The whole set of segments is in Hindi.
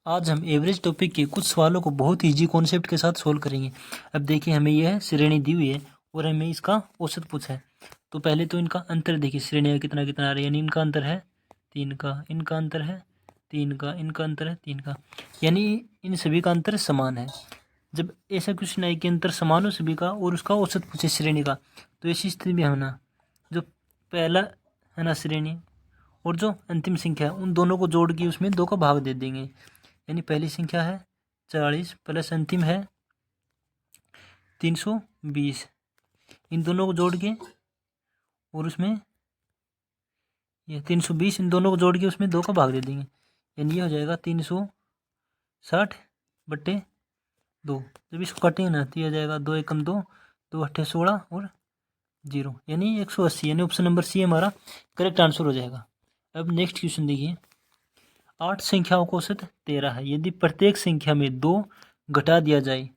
आज हम एवरेज टॉपिक के कुछ सवालों को बहुत इजी कॉन्सेप्ट के साथ सोल्व करेंगे। अब देखिए, हमें यह श्रेणी दी हुई है और हमें इसका औसत पूछा है। तो पहले तो इनका अंतर देखिए, श्रेणी का कितना कितना आ रहा है, यानी इनका अंतर है 3 का, इनका अंतर है 3 का, इनका अंतर है 3 का, यानी इन सभी का अंतर समान है। जब ऐसा क्वेश्चन आए कि अंतर समान हो सभी का और उसका औसत पूछे श्रेणी का, तो ऐसी स्थिति में हम ना जो पहला है ना श्रेणी और जो अंतिम संख्या है उन दोनों को जोड़ के उसमें 2 का भाग दे देंगे। यानी पहली संख्या है 40 प्लस अंतिम है 320, इन दोनों को जोड़ के और उसमें ये 320, इन दोनों को जोड़ के उसमें 2 का भाग दे देंगे। यानी ये हो जाएगा 360/2। जब इसको काटेंगे ना तो ये हो जाएगा 2 एकम 2, 2 अट्ठे 16 और 0 यानी 180। यानी ऑप्शन नंबर सी हमारा करेक्ट आंसर हो जाएगा। अब नेक्स्ट क्वेश्चन देखिए, 8 संख्याओं का औसत 13 है। यदि प्रत्येक संख्या में 2 घटा दिया जाए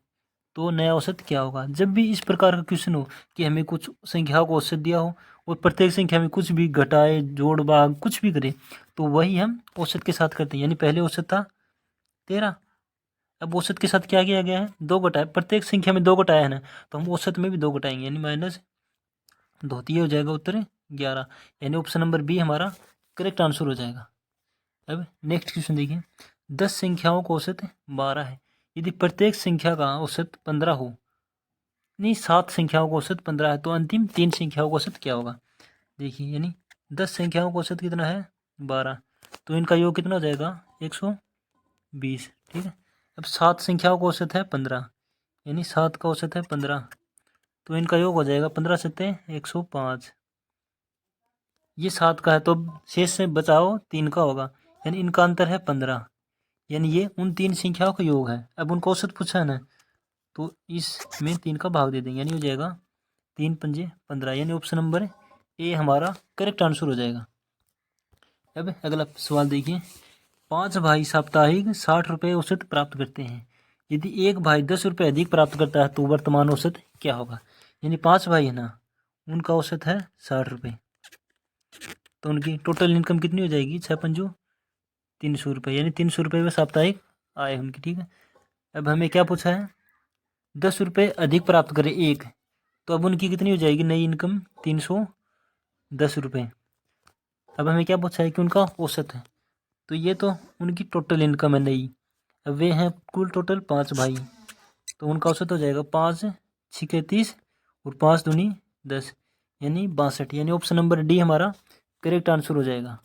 तो नया औसत क्या होगा। जब भी इस प्रकार का क्वेश्चन हो कि हमें कुछ संख्याओं को औसत दिया हो और प्रत्येक संख्या में कुछ भी घटाए, जोड़ भाग कुछ भी करें, तो वही हम औसत के साथ करते हैं। यानी पहले औसत था 13, अब औसत के साथ क्या किया गया है, 2 घटाए, प्रत्येक संख्या में 2 घटाया है ना, तो हम औसत में भी 2 घटाएंगे, यानी -2, हो जाएगा उत्तर 11। यानी ऑप्शन नंबर बी हमारा करेक्ट आंसर हो जाएगा। अब नेक्स्ट क्वेश्चन देखिए, 10 संख्याओं का औसत 12 है। यदि प्रत्येक संख्या का औसत 15 हो, नहीं 7 संख्याओं का औसत 15 है, तो अंतिम 3 संख्याओं का औसत क्या होगा। देखिए, यानी 10 संख्याओं का औसत कितना है 12, तो इनका योग कितना हो जाएगा 120। ठीक है, अब 7 संख्याओं का औसत है 15, यानी 7 का औसत है 15, तो इनका योग हो जाएगा 15 सत्ते 105। ये 7 का है तो शेष से बचाओ 3 का होगा, यानी इनका अंतर है 15, यानी ये उन 3 संख्याओं का योग है। अब उनका औसत पूछा है ना, तो इसमें 3 का भाग दे देंगे, यानी हो जाएगा 3 पंजे 15, यानी ऑप्शन नंबर ए हमारा करेक्ट आंसर हो जाएगा। अब अगला सवाल देखिए, 5 भाई साप्ताहिक 60 रुपये औसत प्राप्त करते हैं। यदि एक भाई 10 रुपये अधिक प्राप्त करता है तो वर्तमान औसत क्या होगा। यानी 5 भाई है ना, उनका औसत है 60 रुपये, तो उनकी टोटल इनकम कितनी हो जाएगी 6 पंजो 300 रुपये, यानी 300 रुपये में साप्ताहिक आय उनकी। ठीक है, अब हमें क्या पूछा है, 10 रुपये अधिक प्राप्त करें एक, तो अब उनकी कितनी हो जाएगी नई इनकम 310 रुपये। अब हमें क्या पूछा है कि उनका औसत है, तो ये तो उनकी टोटल इनकम है नई। अब वे हैं कुल टोटल 5 भाई, तो उनका औसत हो जाएगा 5 छिके 30 और 5 दूनी 10, यानी 62, यानी ऑप्शन नंबर डी हमारा करेक्ट आंसर हो जाएगा।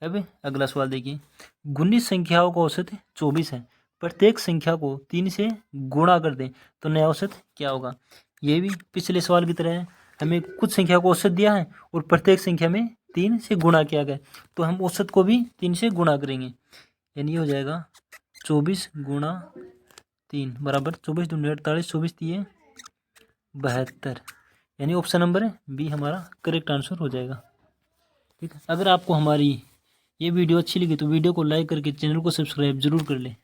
अब अगला सवाल देखिए, गुणित संख्याओं का औसत 24 है। प्रत्येक संख्या को 3 से गुणा कर दें तो नया औसत क्या होगा। ये भी पिछले सवाल की तरह है, हमें कुछ संख्या को औसत दिया है और प्रत्येक संख्या में 3 से गुणा किया गया, तो हम औसत को भी 3 से गुणा करेंगे, यानी हो जाएगा 24 गुणा 3 बराबर 24 दूनी 48, 24 3 72, यानी ऑप्शन नंबर बी हमारा करेक्ट आंसर हो जाएगा। ठीक है, अगर आपको हमारी ये वीडियो अच्छी लगी तो वीडियो को लाइक करके चैनल को सब्सक्राइब जरूर कर लें।